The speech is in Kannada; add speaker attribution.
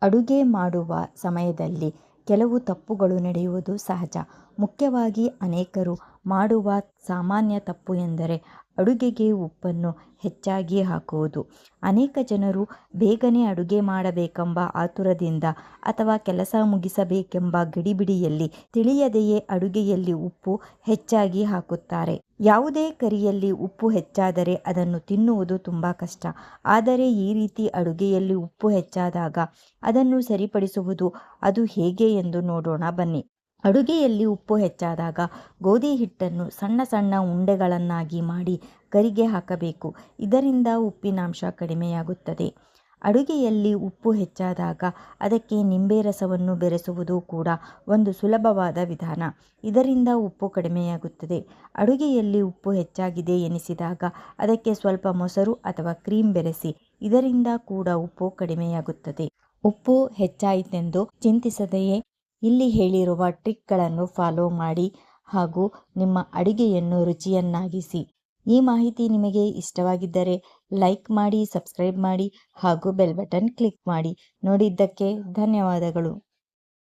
Speaker 1: ಅಡುಗೆ ಮಾಡುವ ಸಮಯದಲ್ಲಿ ಕೆಲವು ತಪ್ಪುಗಳು ನಡೆಯುವುದು ಸಹಜ. ಮುಖ್ಯವಾಗಿ ಅನೇಕರು ಮಾಡುವ ಸಾಮಾನ್ಯ ತಪ್ಪು ಎಂದರೆ ಅಡುಗೆಗೆ ಉಪ್ಪನ್ನು ಹೆಚ್ಚಾಗಿ ಹಾಕುವುದು. ಅನೇಕ ಜನರು ಬೇಗನೆ ಅಡುಗೆ ಮಾಡಬೇಕೆಂಬ ಆತುರದಿಂದ ಅಥವಾ ಕೆಲಸ ಮುಗಿಸಬೇಕೆಂಬ ಗಡಿಬಿಡಿಯಲ್ಲಿ ತಿಳಿಯದೆಯೇ ಅಡುಗೆಯಲ್ಲಿ ಉಪ್ಪು ಹೆಚ್ಚಾಗಿ ಹಾಕುತ್ತಾರೆ. ಯಾವುದೇ ಕರಿಯಲ್ಲಿ ಉಪ್ಪು ಹೆಚ್ಚಾದರೆ ಅದನ್ನು ತಿನ್ನುವುದು ತುಂಬ ಕಷ್ಟ. ಆದರೆ ಈ ರೀತಿ ಅಡುಗೆಯಲ್ಲಿ ಉಪ್ಪು ಹೆಚ್ಚಾದಾಗ ಅದನ್ನು ಸರಿಪಡಿಸುವುದು ಅದು ಹೇಗೆ ಎಂದು ನೋಡೋಣ ಬನ್ನಿ. ಅಡುಗೆಯಲ್ಲಿ ಉಪ್ಪು ಹೆಚ್ಚಾದಾಗ ಗೋಧಿ ಹಿಟ್ಟನ್ನು ಸಣ್ಣ ಸಣ್ಣ ಉಂಡೆಗಳನ್ನಾಗಿ ಮಾಡಿ ಕರಿಗೆ ಹಾಕಬೇಕು. ಇದರಿಂದ ಉಪ್ಪಿನಾಂಶ ಕಡಿಮೆಯಾಗುತ್ತದೆ. ಅಡುಗೆಯಲ್ಲಿ ಉಪ್ಪು ಹೆಚ್ಚಾದಾಗ ಅದಕ್ಕೆ ನಿಂಬೆ ರಸವನ್ನು ಬೆರೆಸುವುದು ಕೂಡ ಒಂದು ಸುಲಭವಾದ ವಿಧಾನ. ಇದರಿಂದ ಉಪ್ಪು ಕಡಿಮೆಯಾಗುತ್ತದೆ. ಅಡುಗೆಯಲ್ಲಿ ಉಪ್ಪು ಹೆಚ್ಚಾಗಿದೆ ಎನಿಸಿದಾಗ ಅದಕ್ಕೆ ಸ್ವಲ್ಪ ಮೊಸರು ಅಥವಾ ಕ್ರೀಮ್ ಬೆರೆಸಿ. ಇದರಿಂದ ಕೂಡ ಉಪ್ಪು ಕಡಿಮೆಯಾಗುತ್ತದೆ. ಉಪ್ಪು ಹೆಚ್ಚಾಯಿತೆಂದು ಚಿಂತಿಸದೆಯೇ ಇಲ್ಲಿ ಹೇಳಿರುವ ಟ್ರಿಕ್ಗಳನ್ನು ಫಾಲೋ ಮಾಡಿ ಹಾಗೂ ನಿಮ್ಮ ಅಡುಗೆಯನ್ನು ರುಚಿಯನ್ನಾಗಿಸಿ. ಈ ಮಾಹಿತಿ ನಿಮಗೆ ಇಷ್ಟವಾಗಿದ್ದರೆ ಲೈಕ್ ಮಾಡಿ, ಸಬ್ಸ್ಕ್ರೈಬ್ ಮಾಡಿ ಹಾಗೂ ಬೆಲ್ ಬಟನ್ ಕ್ಲಿಕ್ ಮಾಡಿ. ನೋಡಿದ್ದಕ್ಕೆ ಧನ್ಯವಾದಗಳು.